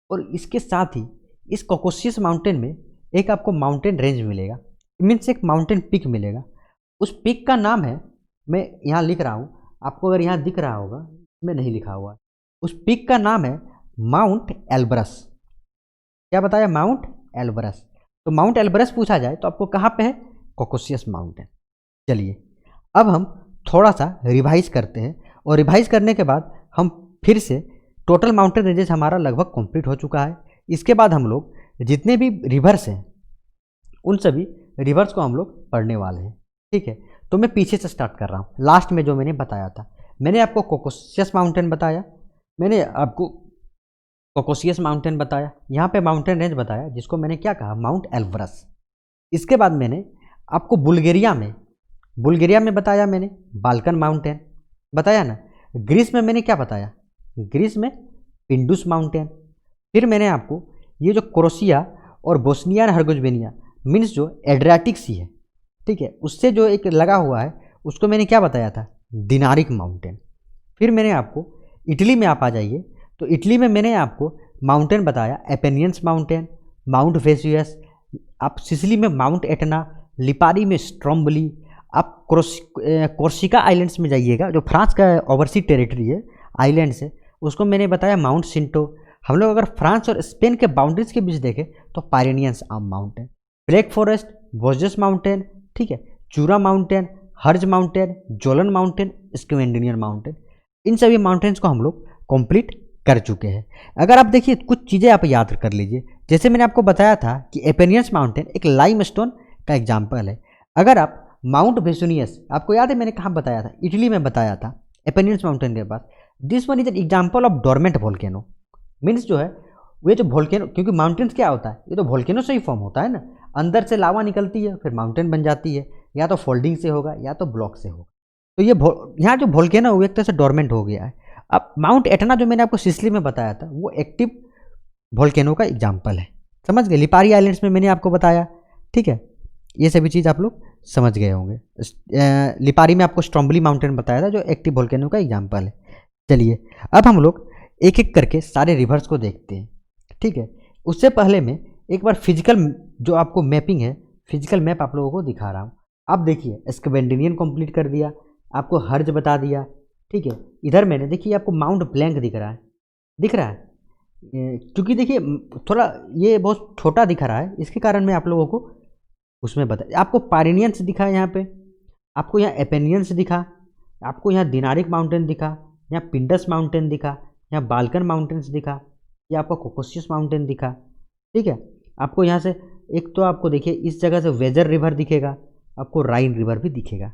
और इसके साथ ही इस कोकोसियस माउंटेन में एक आपको माउंटेन रेंज मिलेगा, मीन्स एक माउंटेन पीक मिलेगा। उस पीक का नाम है, मैं यहाँ लिख रहा हूँ, आपको अगर यहाँ दिख रहा होगा, इसमें नहीं लिखा हुआ है, उस पीक का नाम है माउंट एल्ब्रस। क्या बताया, माउंट एल्ब्रस। तो माउंट एल्ब्रस पूछा जाए तो आपको कहाँ पे है, कोकोसियस माउंटेन। चलिए अब हम थोड़ा सा रिवाइज करते हैं, और रिवाइज करने के बाद हम फिर से, टोटल माउंटेन रेंजेस हमारा लगभग कंप्लीट हो चुका है। इसके बाद हम लोग जितने भी रिवर्स हैं उन सभी रिवर्स को हम लोग पढ़ने वाले हैं, ठीक है। तो मैं पीछे से स्टार्ट कर रहा हूँ, लास्ट में जो मैंने बताया था, मैंने आपको कोकोसियस माउंटेन बताया, मैंने आपको कोकोसियस माउंटेन बताया, यहाँ पे माउंटेन रेंज बताया जिसको मैंने क्या कहा, माउंट एल्ब्रस। इसके बाद मैंने आपको बुल्गारिया में बताया, मैंने बाल्कन माउंटेन बताया ना। ग्रीस में मैंने क्या बताया, ग्रीस में पिंडुस माउंटेन। फिर मैंने आपको ये जो क्रोशिया और बोस्निया एंड हर्जेगोविना, मीन्स जो एड्रियाटिक सी है, ठीक है, उससे जो एक लगा हुआ है उसको मैंने क्या बताया था, दिनारिक माउंटेन। फिर मैंने आपको, इटली में आप आ जाइए, तो इटली में मैंने आपको माउंटेन बताया, एपेनियंस माउंटेन, माउंट वेसुवियस। आप सिसिली में माउंट एटना, लिपारी में स्ट्रोम्बोली। आप कोर्सिका आइलैंड्स में जाइएगा, जो फ्रांस का ओवरसी टेरिटरी है, आइलैंड्स है, उसको मैंने बताया माउंट सिंटो। हम लोग अगर फ्रांस और स्पेन के बाउंड्रीज के बीच देखें तो पायरेनियंस माउंटेन, ब्लैक फॉरेस्ट, वोजेस माउंटेन, ठीक है, चूरा माउंटेन, हर्ज माउंटेन, जोलन माउंटेन, स्क्वेंडिनियन माउंटेन। इन सभी माउंटेन्स को हम लोग कंप्लीट कर चुके हैं। अगर आप देखिए कुछ चीज़ें आप याद कर लीजिए, जैसे मैंने आपको बताया था कि एपेनियंस माउंटेन एक लाइमस्टोन का एग्जाम्पल है। अगर आप माउंट वेसुवियस, आपको याद है मैंने कहाँ बताया था, इटली में बताया था, एपेनियंस माउंटेन के पास। This one is an example of dormant volcano, means जो है वे जो वोल्केनो, क्योंकि माउंटेन्स क्या होता है, ये तो वोल्केनो से ही फॉर्म होता है ना, अंदर से लावा निकलती है फिर माउंटेन बन जाती है, या तो फोल्डिंग से होगा या तो ब्लॉक से होगा। तो ये यहाँ जो वोल्केनो वो एक तरह से डोरमेंट हो गया है। अब माउंट एटना जो मैंने आपको सिसिली में बताया था वो एक्टिव वोल्केनो का एग्जाम्पल है, समझ गए। लिपारी आइलैंड्स में मैंने आपको बताया, ठीक है, ये सभी चीज़ आप लोग समझ गए होंगे। लिपारी में आपको स्ट्रोम्बोली माउंटेन बताया था जो एक्टिव वोल्केनो का एग्जाम्पल है। चलिए अब हम लोग एक एक करके सारे रिवर्स को देखते हैं, ठीक है। उससे पहले मैं एक बार फिजिकल जो आपको मैपिंग है, फिजिकल मैप आप लोगों को दिखा रहा हूँ। आप देखिए स्क्वेंडिनियन कंप्लीट कर दिया, आपको हर्ज बता दिया, ठीक है। इधर मैंने देखिए आपको माउंट ब्लैंक दिख रहा है, दिख रहा है, क्योंकि देखिए थोड़ा ये बहुत छोटा दिख रहा है, इसके कारण मैं आप लोगों को उसमें बता, आपको पायरेनियंस दिखा यहाँ पे, आपको यहाँ एपेनियंस दिखा, आपको यहाँ दिनारिक माउंटेन दिखा, यहाँ पिंडस माउंटेन दिखा, यहाँ बाल्कन माउंटेन्स दिखा, ये आपको कोकोसियस माउंटेन दिखा, ठीक है। आपको यहाँ से एक तो आपको देखिए इस जगह से वेजर रिवर दिखेगा, आपको राइन रिवर भी दिखेगा।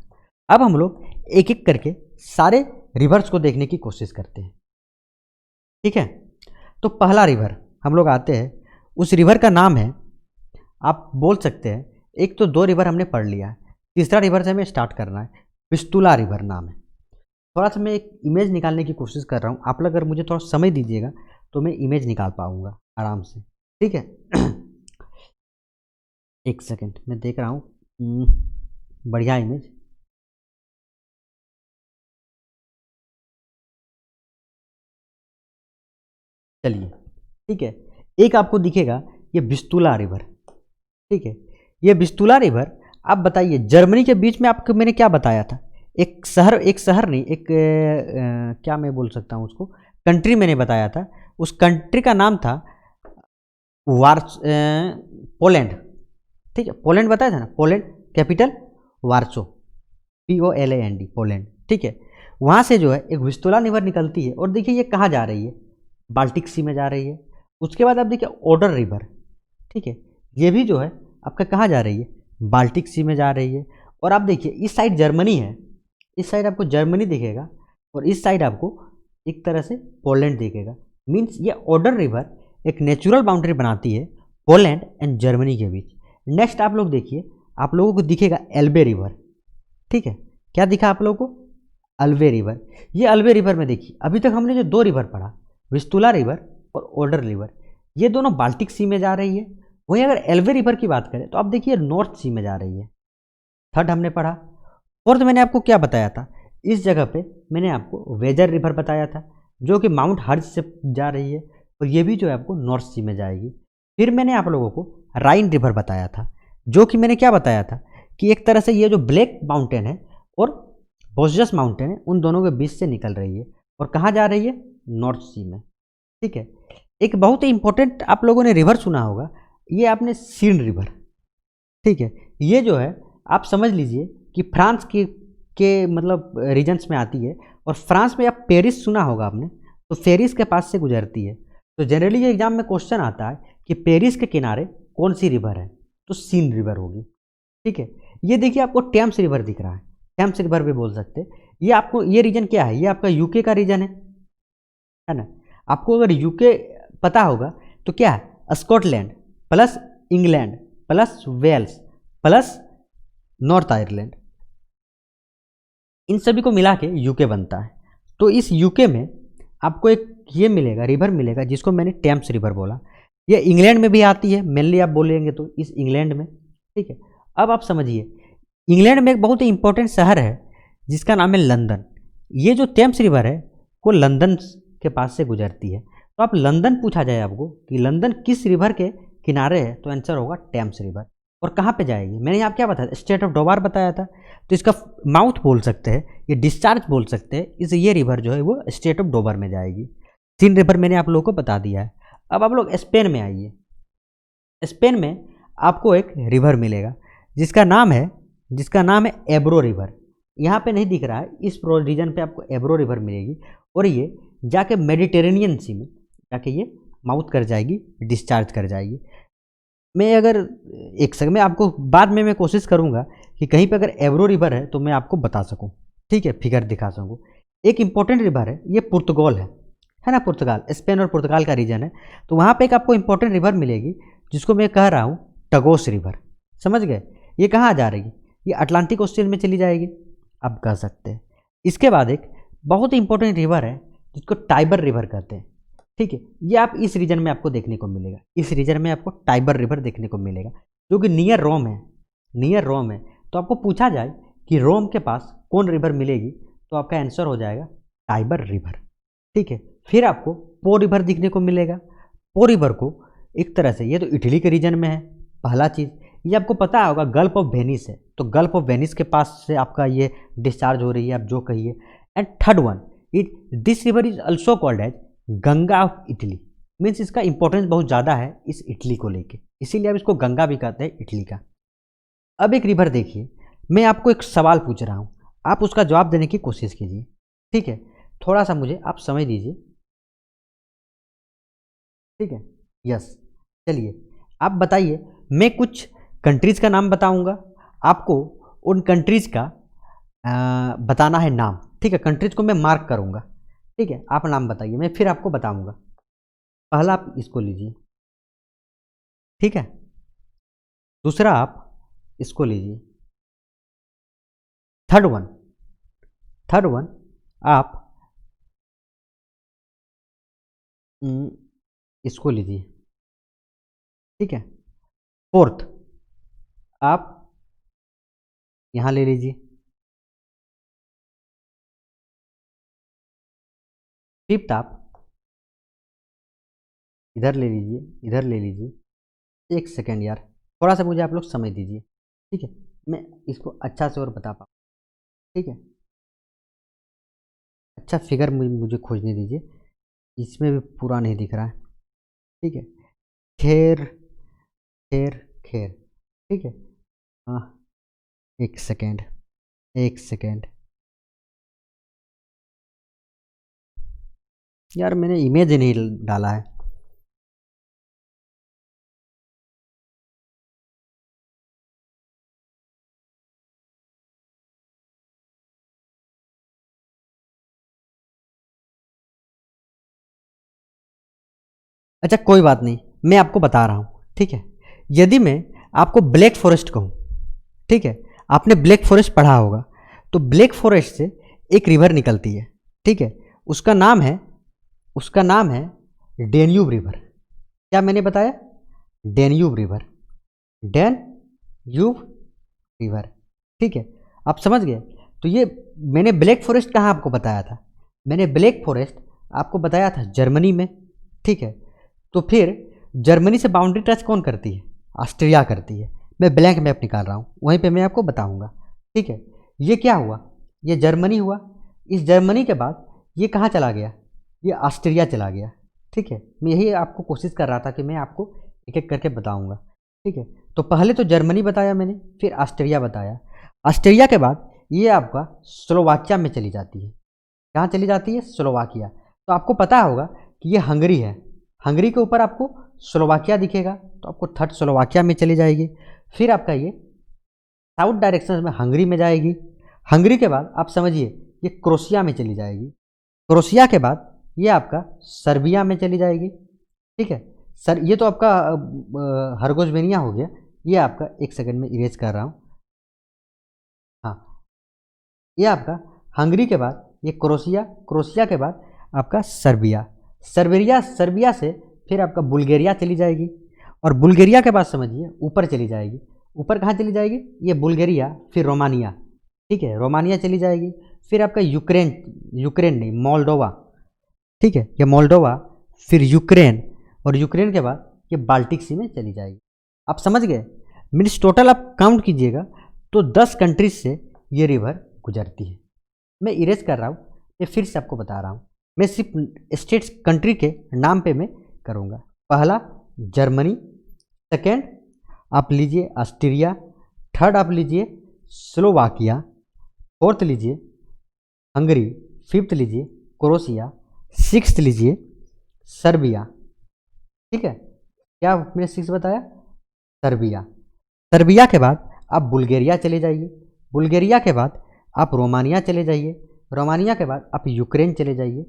अब हम लोग एक एक करके सारे रिवर्स को देखने की कोशिश करते हैं, ठीक है। तो पहला रिवर हम लोग आते हैं, उस रिवर का नाम है, आप बोल सकते हैं, एक तो 2 रिवर हमने पढ़ लिया है, तीसरा रिवर से हमें स्टार्ट करना है, विस्टुला रिवर नाम है। थोड़ा सा मैं एक इमेज निकालने की कोशिश कर रहा हूँ, आप लोग अगर मुझे थोड़ा समय दीजिएगा तो मैं इमेज निकाल पाऊँगा आराम से, ठीक है। एक सेकेंड मैं देख रहा हूँ बढ़िया इमेज। चलिए ठीक है, एक आपको दिखेगा ये विस्टुला रिवर, ठीक है। ये विस्तुला रिवर, आप बताइए जर्मनी के बीच में आपको मैंने क्या बताया था, एक शहर नहीं, एक क्या मैं बोल सकता हूँ उसको, कंट्री मैंने बताया था। उस कंट्री का नाम था पोलैंड। ठीक है, पोलैंड बताया था ना, पोलैंड कैपिटल वार्सो, POLAND, पोलैंड। ठीक है, वहाँ से जो है एक विस्तुला रिवर निकलती है, और देखिए ये कहाँ जा रही है, बाल्टिक सी में जा रही है। उसके बाद आप देखिए ओडर रिवर, ठीक है, ये भी जो है आपका कहाँ जा रही है, बाल्टिक सी में जा रही है। और आप देखिए इस साइड जर्मनी है, इस साइड आपको जर्मनी दिखेगा, और इस साइड आपको एक तरह से पोलैंड दिखेगा। मीन्स ये ओडर रिवर एक नेचुरल बाउंड्री बनाती है पोलैंड एंड जर्मनी के बीच। नेक्स्ट आप लोग देखिए, आप लोगों को दिखेगा एल्बे रिवर। ठीक है, क्या दिखा आप लोगों को, अल्वे रिवर। ये अल्वे रिवर में देखिए अभी तक हमने जो दो रिवर पढ़ा, विस्तुला रिवर और ओडर रिवर, ये दोनों बाल्टिक सी में जा रही है। वहीं अगर एल्वे रिवर की बात करें तो आप देखिए नॉर्थ सी में जा रही है। थर्ड हमने पढ़ा। फोर्थ मैंने आपको क्या बताया था, इस जगह पे मैंने आपको वेजर रिवर बताया था, जो कि माउंट हर्ज से जा रही है, और ये भी जो है आपको नॉर्थ सी में जाएगी। फिर मैंने आप लोगों को राइन रिवर बताया था, जो कि मैंने क्या बताया था कि एक तरह से ये जो ब्लैक माउंटेन है और बोस्जस माउंटेन है, उन दोनों के बीच से निकल रही है, और कहाँ जा रही है, नॉर्थ सी में। ठीक है, एक बहुत ही इंपॉर्टेंट आप लोगों ने रिवर सुना होगा, ये आपने सीन रिवर। ठीक है, ये जो है आप समझ लीजिए कि फ्रांस के मतलब रीजन्स में आती है, और फ्रांस में आप पेरिस सुना होगा आपने, तो पेरिस के पास से गुजरती है। तो जनरली ये एग्जाम में क्वेश्चन आता है कि पेरिस के किनारे कौन सी रिवर है, तो सीन रिवर होगी। ठीक है, ये देखिए आपको टेम्स रिवर दिख रहा है, टेम्स रिवर भी बोल सकते हैं। ये आपको, ये रीजन क्या है, ये आपका यूके का रीजन है ना। आपको अगर यूके पता होगा तो क्या है, Scotland plus England plus Wales plus North Ireland, इन सभी को मिला के यूके बनता है। तो इस यूके में आपको एक ये मिलेगा, रिवर मिलेगा, जिसको मैंने टेम्स रिवर बोला। ये इंग्लैंड में भी आती है, मेनली आप बोलेंगे तो इस इंग्लैंड में। ठीक है, अब आप समझिए, इंग्लैंड में एक बहुत ही इंपॉर्टेंट शहर है जिसका नाम है लंदन। ये जो टेम्स रिवर है वो लंदन के पास से गुजरती है। तो आप लंदन पूछा जाए आपको कि लंदन किस रिवर के किनारे है, तो आंसर होगा टेम्स रिवर। और कहाँ पे जाएगी, मैंने यहाँ क्या बताया, स्टेट ऑफ डोबार बताया था। तो इसका माउथ बोल सकते हैं, ये डिस्चार्ज बोल सकते हैं, इस ये रिवर जो है वो स्टेट ऑफ डोबार में जाएगी। सीन रिवर मैंने आप लोगों को बता दिया है। अब आप लोग स्पेन में आइए। स्पेन में आपको एक रिवर मिलेगा जिसका नाम है एब्रो रिवर। यहाँ पे नहीं दिख रहा है, इस रीजन पे आपको एब्रो रिवर मिलेगी, और ये जाके मेडिटेरेनियन सी में जाके ये माउथ कर जाएगी, डिस्चार्ज कर जाएगी। मैं अगर एक सेकंड में आपको बाद में मैं कोशिश करूँगा कि कहीं पे अगर एब्रो रिवर है तो मैं आपको बता सकूँ, ठीक है, फिगर दिखा सकूँ। एक इंपॉर्टेंट रिवर है, ये पुर्तगाल है ना, पुर्तगाल, स्पेन और पुर्तगाल का रीजन है। तो वहाँ पे एक आपको इंपॉर्टेंट रिवर मिलेगी जिसको मैं कह रहा हूँ टगोस रिवर। समझ गए, ये कहाँ जा रही है, ये अटलांटिक ओशियन में चली जाएगी, आप कह सकते हैं। इसके बाद एक बहुत ही इंपॉर्टेंट रिवर है जिसको टाइबर रिवर कहते हैं। ठीक है, ये आप इस रीजन में आपको देखने को मिलेगा, इस रीजन में आपको टाइबर रिवर देखने को मिलेगा, जो कि नियर रोम है, नियर रोम है। तो आपको पूछा जाए कि रोम के पास कौन रिवर मिलेगी, तो आपका आंसर हो जाएगा टाइबर रिवर। ठीक है, फिर आपको पो रिवर दिखने को मिलेगा। पो रिवर को एक तरह से, ये तो इटली के रीजन में है, पहला चीज़। ये आपको पता होगा गल्फ ऑफ वेनिस है, तो गल्फ ऑफ वेनिस के पास से आपका ये डिस्चार्ज हो रही है, आप जो कहिए। And third one, it this river is also called as Ganga of Italy. Means इसका इंपॉर्टेंस बहुत ज़्यादा है इस इटली को लेके, इसीलिए आप इसको गंगा भी कहते हैं इटली का। अब एक रिवर देखिए, मैं आपको एक सवाल पूछ रहा हूँ, आप उसका जवाब देने की कोशिश कीजिए। ठीक है, थोड़ा सा मुझे आप समझ दीजिए। ठीक है, यस, चलिए आप बताइए। मैं कुछ कंट्रीज़ का नाम बताऊंगा, आपको उन कंट्रीज़ का बताना है नाम। ठीक है, कंट्रीज़ को मैं मार्क करूंगा। ठीक है, आप नाम बताइए, मैं फिर आपको बताऊंगा। पहला आप इसको लीजिए, ठीक है, दूसरा आप इसको लीजिए, थर्ड वन, थर्ड वन आप इसको लीजिए, ठीक है, फोर्थ आप यहाँ ले लीजिए, फिफ्थ आप इधर ले लीजिए, इधर ले लीजिए। एक सेकेंड यार, थोड़ा सा मुझे आप लोग समझ दीजिए, ठीक है, मैं इसको अच्छा से और बता पाऊँ, ठीक है। अच्छा फिगर मुझे खोजने दीजिए, इसमें भी पूरा नहीं दिख रहा है, ठीक है। खेर खेर खेर, ठीक है। हाँ, एक सेकेंड, एक सेकेंड यार, मैंने इमेज ही नहीं डाला है। अच्छा कोई बात नहीं, मैं आपको बता रहा हूँ, ठीक है। यदि मैं आपको ब्लैक फॉरेस्ट कहूँ, ठीक है, आपने ब्लैक फॉरेस्ट पढ़ा होगा, तो ब्लैक फॉरेस्ट से एक रिवर निकलती है, ठीक है। उसका नाम है उसका नाम है डेन्यूब रिवर। क्या मैंने बताया? डेन्यूब रिवर, डेन्यूब रिवर, ठीक है। आप समझ गए? तो ये मैंने ब्लैक फॉरेस्ट कहाँ आपको बताया था? मैंने ब्लैक फॉरेस्ट आपको बताया था जर्मनी में, ठीक है। तो फिर जर्मनी से बाउंड्री टच कौन करती है? ऑस्ट्रिया करती है। मैं ब्लैंक मैप निकाल रहा हूँ, वहीं पे मैं आपको बताऊँगा, ठीक है। ये क्या हुआ? ये जर्मनी हुआ। इस जर्मनी के बाद ये कहाँ चला गया? ये ऑस्ट्रिया चला गया, ठीक है। मैं यही आपको कोशिश कर रहा था कि मैं आपको एक एक करके बताऊँगा, ठीक है। तो पहले तो जर्मनी बताया मैंने, फिर ऑस्ट्रिया बताया। ऑस्ट्रिया के बाद ये आपका स्लोवाकिया में चली जाती है। कहाँ चली जाती है? स्लोवाकिया। तो आपको पता होगा कि ये हंगरी है। हंगरी के ऊपर आपको स्लोवाकिया दिखेगा, तो आपको थर्ड स्लोवाकिया में चली जाएगी। फिर आपका ये साउथ डायरेक्शन में हंगरी में जाएगी। हंगरी के बाद आप समझिए ये क्रोशिया में चली जाएगी। क्रोशिया के बाद ये आपका सर्बिया में चली जाएगी, ठीक है। सर ये तो आपका हरगोजवेनिया हो गया। ये आपका, एक सेकंड में इरेज कर रहा हूँ, हाँ, ये आपका हंगरी के बाद ये क्रोशिया, क्रोशिया के बाद आपका सर्बिया, सर्बिया से फिर आपका बुल्गारिया चली जाएगी। और बुल्गारिया के बाद समझिए ऊपर चली जाएगी। ऊपर कहाँ चली जाएगी? ये बुल्गारिया, फिर रोमानिया, ठीक है, रोमानिया चली जाएगी। फिर आपका यूक्रेन, यूक्रेन नहीं, मोल्डोवा, ठीक है, ये मोल्डोवा, फिर यूक्रेन, और यूक्रेन के बाद ये बाल्टिक सी में चली जाएगी। आप समझ गए? मीन्स टोटल आप काउंट कीजिएगा तो 10 कंट्रीज से ये रिवर गुजरती है। मैं इरेज कर रहा हूँ, मैं फिर से आपको बता रहा हूँ। मैं सिर्फ स्टेट्स कंट्री के नाम पे मैं करूँगा। पहला जर्मनी, सेकेंड आप लीजिए ऑस्ट्रिया, थर्ड आप लीजिए स्लोवाकिया, फोर्थ लीजिए हंगरी, फिफ्थ लीजिए क्रोशिया, सिक्स्थ लीजिए सर्बिया, ठीक है। क्या मैंने सिक्स बताया? सर्बिया। सर्बिया के बाद आप बुल्गारिया चले जाइए। बुल्गारिया के बाद आप रोमानिया चले जाइए। रोमानिया के बाद आप यूक्रेन चले जाइए।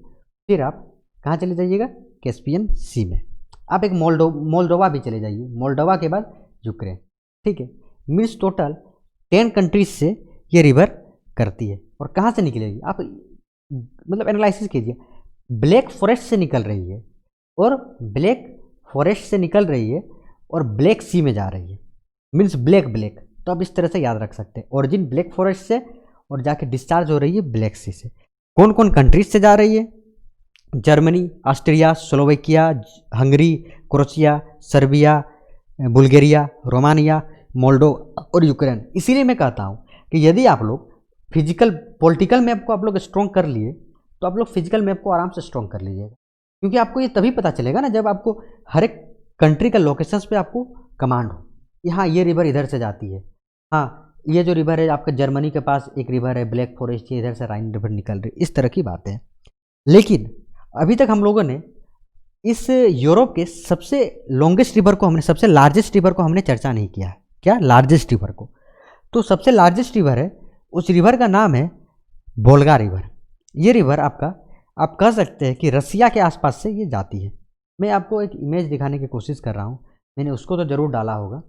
फिर आप कहाँ चले जाइएगा? कैस्पियन सी में। आप एक मोल्डोवा भी चले जाइए। मोल्डोवा के बाद यूक्रेन, ठीक है। मीन्स टोटल 10 कंट्रीज से ये रिवर करती है। और कहाँ से निकलेगी? आप मतलब एनालिसिस कीजिए। ब्लैक फॉरेस्ट से निकल रही है, और ब्लैक फॉरेस्ट से निकल रही है और ब्लैक सी में जा रही है, मीन्स ब्लैक ब्लैक। तो आप इस तरह से याद रख सकते हैं, ओरिजिन ब्लैक फॉरेस्ट से और जाके डिस्चार्ज हो रही है ब्लैक सी से। कौन कौन कंट्रीज से जा रही है? Germany, Austria, Slovakia, Hungary, Croatia, Serbia, Bulgaria, Romania, Moldova और यूक्रेन। इसीलिए मैं कहता हूँ कि यदि आप लोग फिजिकल पॉलिटिकल मैप को आप लोग स्ट्रॉन्ग कर लिए, तो आप लोग फिजिकल मैप को आराम से स्ट्रॉन्ग कर लीजिएगा। क्योंकि आपको ये तभी पता चलेगा ना जब आपको हर एक कंट्री का लोकेशंस पे आपको कमांड हो कि हाँ ये रिवर इधर से जाती है, हाँ ये जो रिवर है आपका जर्मनी के पास एक रिवर है ब्लैक फॉरेस्ट, ये इधर से राइन रिवर निकल रही, इस तरह की बातें हैं। लेकिन अभी तक हम लोगों ने इस यूरोप के सबसे लॉन्गेस्ट रिवर को हमने, सबसे लार्जेस्ट रिवर को हमने चर्चा नहीं किया है। क्या? लार्जेस्ट रिवर को। तो सबसे लार्जेस्ट रिवर है, उस रिवर का नाम है वोल्गा रिवर। ये रिवर आपका, आप कह सकते हैं कि रसिया के आसपास से ये जाती है। मैं आपको एक इमेज दिखाने की कोशिश कर रहा हूँ, मैंने उसको तो ज़रूर डाला होगा,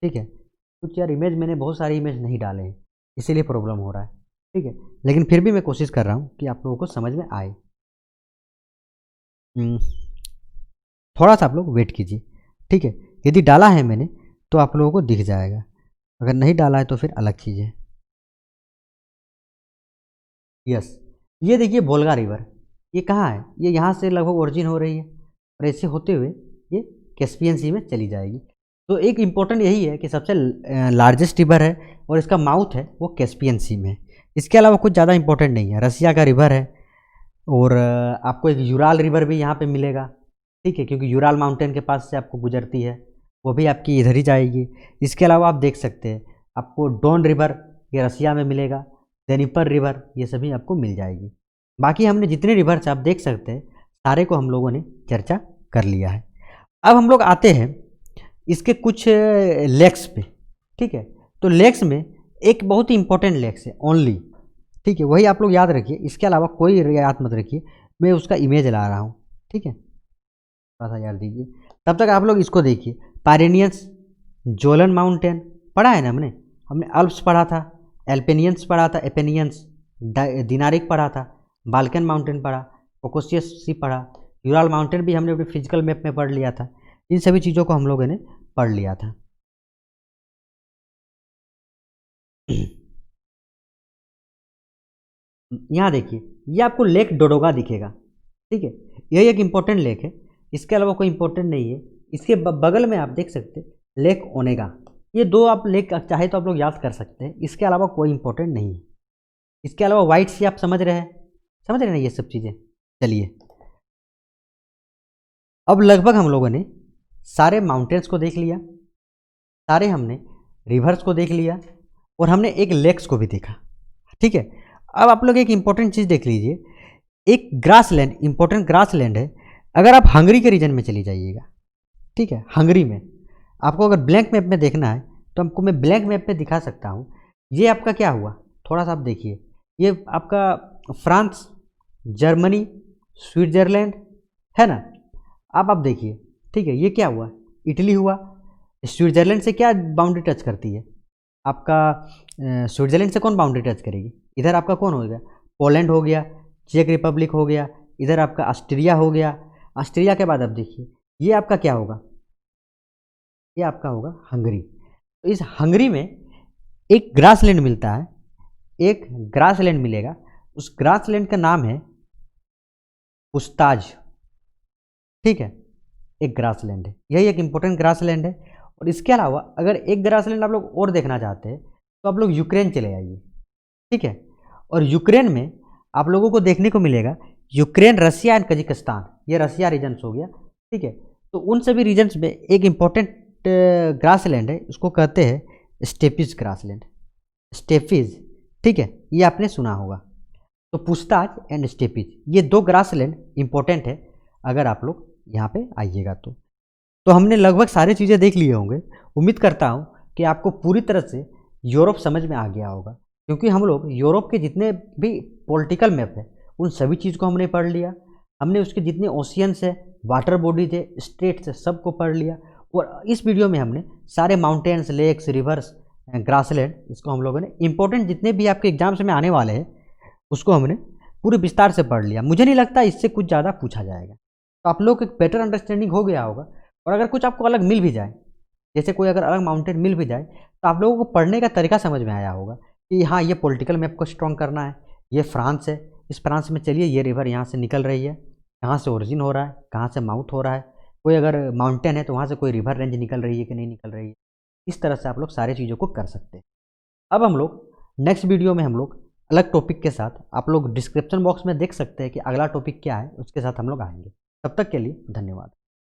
ठीक है। कुछ यार इमेज, मैंने बहुत सारी इमेज नहीं डाले हैं, इसीलिए प्रॉब्लम हो रहा है, ठीक है। लेकिन फिर भी मैं कोशिश कर रहा हूँ कि आप लोगों को समझ में आए। थोड़ा सा आप लोग वेट कीजिए, ठीक है। यदि डाला है मैंने तो आप लोगों को दिख जाएगा, अगर नहीं डाला है तो फिर अलग चीज़ है। यस, ये देखिए वोल्गा रिवर, ये कहाँ है? ये यहाँ से लगभग ओरिजिन हो रही है और ऐसे होते हुए ये कैस्पियन सी में चली जाएगी। तो एक इम्पोर्टेंट यही है कि सबसे लार्जेस्ट रिवर है और इसका माउथ है वो कैस्पियन सी में है। इसके अलावा कुछ ज़्यादा इंपॉर्टेंट नहीं है। रसिया का रिवर है और आपको एक यूराल रिवर भी यहाँ पे मिलेगा, ठीक है, क्योंकि यूराल माउंटेन के पास से आपको गुजरती है, वो भी आपकी इधर ही जाएगी। इसके अलावा आप देख सकते हैं आपको डॉन रिवर ये रसिया में मिलेगा, डेनिपर रिवर ये सभी आपको मिल जाएगी। बाकी हमने जितने रिवर्स आप देख सकते हैं सारे को हम लोगों ने चर्चा कर लिया है। अब हम लोग आते हैं इसके कुछ लेक्स पे, ठीक है। तो लेक्स में एक बहुत ही इंपॉर्टेंट लेक्स है ओनली, ठीक है, वही आप लोग याद रखिए, इसके अलावा कोई याद मत रखिए। मैं उसका इमेज ला रहा हूँ, ठीक है, थोड़ा सा याद दीजिए। तब तक आप लोग इसको देखिए, पायरेनियंस, जोलन माउंटेन पढ़ा है ना हमने अल्प्स पढ़ा था, एल्पेनियंस पढ़ा था, एपेनियंस, दिनारिक पढ़ा था, बाल्कन माउंटेन पढ़ा, कोकोसियस सी पढ़ा, यूराल माउंटेन भी हमने अपने फिजिकल मैप में पढ़ लिया था। इन सभी चीज़ों को हम लोगों ने पढ़ लिया था। यहाँ देखिए ये आपको लेक डोडोगा दिखेगा, ठीक है, यही एक इम्पोर्टेंट लेक है, इसके अलावा कोई इम्पोर्टेंट नहीं है। इसके बगल में आप देख सकते हैं लेक ओनेगा, ये दो आप लेक चाहे तो आप लोग याद कर सकते हैं, इसके अलावा कोई इम्पोर्टेंट नहीं है। इसके अलावा वाइट सी आप समझ रहे हैं ना ये सब चीज़ें। चलिए अब लगभग हम लोगों ने सारे माउंटेन्स को देख लिया, सारे हमने रिवर्स को देख लिया और हमने एक लेक्स को भी देखा, ठीक है। अब आप लोग एक इम्पॉर्टेंट चीज़ देख लीजिए, एक grass land, important grass land है। अगर आप हंगरी के रीजन में चली जाइएगा, ठीक है, हंगरी में आपको अगर ब्लैंक मैप में देखना है तो आपको मैं ब्लैंक मैप में दिखा सकता हूँ। ये आपका क्या हुआ, थोड़ा सा आप देखिए, ये आपका फ्रांस, जर्मनी, स्विट्जरलैंड है ना। अब आप देखिए, ठीक है, ये क्या हुआ, इटली हुआ। स्विट्जरलैंड से क्या बाउंड्री टच करती है आपका, स्विट्जरलैंड से कौन बाउंड्री टच करेगी, इधर आपका कौन हो गया, पोलैंड हो गया, चेक रिपब्लिक हो गया, इधर आपका ऑस्ट्रिया हो गया। ऑस्ट्रिया के बाद आप देखिए ये आपका क्या होगा, ये आपका होगा हंगरी। तो इस हंगरी में एक ग्रासलैंड मिलता है, एक ग्रासलैंड मिलेगा, उस ग्रासलैंड का नाम है पुस्ताज, ठीक है, एक ग्रासलैंड है, यही एक इंपॉर्टेंट ग्रासलैंड है। और इसके अलावा अगर एक ग्रासलैंड आप लोग और देखना चाहते हैं तो आप लोग यूक्रेन चले जाइए, ठीक है। और यूक्रेन में आप लोगों को देखने को मिलेगा यूक्रेन, रसिया एंड कजाकिस्तान, ये रसिया रीजन्स हो गया, ठीक है। तो उन सभी रीजन्स में एक इम्पॉर्टेंट ग्रासलैंड है, उसको कहते हैं स्टेपिज ग्रासलैंड, स्टेपिज, ठीक है, ये आपने सुना होगा। तो पुस्ताज एंड स्टेपिज ये दो ग्रासलैंड इंपॉर्टेंट है अगर आप लोग यहाँ पे आइएगा तो हमने लगभग सारी चीज़ें देख लिए होंगे। उम्मीद करता हूँ कि आपको पूरी तरह से यूरोप समझ में आ गया होगा, क्योंकि हम लोग यूरोप के जितने भी पॉलिटिकल मैप है उन सभी चीज़ को हमने पढ़ लिया। हमने उसके जितने ओशियंस है, वाटर बॉडीज है, स्टेट्स है, सबको पढ़ लिया। और इस वीडियो में हमने सारे माउंटेन्स, लेक्स, रिवर्स, ग्रासलैंड, इसको हम लोगों ने इंपॉर्टेंट जितने भी आपके एग्जाम्स में आने वाले हैं उसको हमने पूरे विस्तार से पढ़ लिया। मुझे नहीं लगता इससे कुछ ज़्यादा पूछा जाएगा, तो आप लोग को एक बेटर अंडरस्टैंडिंग हो गया होगा। और अगर कुछ आपको अलग मिल भी जाए, जैसे कोई अगर अलग माउंटेन मिल भी जाए, तो आप लोगों को पढ़ने का तरीका समझ में आया होगा कि हाँ ये पॉलिटिकल मैप को स्ट्रॉन्ग करना है, ये फ्रांस है, इस फ्रांस में चलिए ये रिवर यहाँ से निकल रही है, कहाँ से ओरिजिन हो रहा है, कहाँ से माउथ हो रहा है, कोई अगर माउंटेन है तो वहाँ से कोई रिवर रेंज निकल रही है कि नहीं निकल रही है। इस तरह से आप लोग सारी चीज़ों को कर सकते हैं। अब हम लोग नेक्स्ट वीडियो में हम लोग अलग टॉपिक के साथ, आप लोग डिस्क्रिप्शन बॉक्स में देख सकते हैं कि अगला टॉपिक क्या है, उसके साथ हम लोग आएंगे। तब तक के लिए धन्यवाद।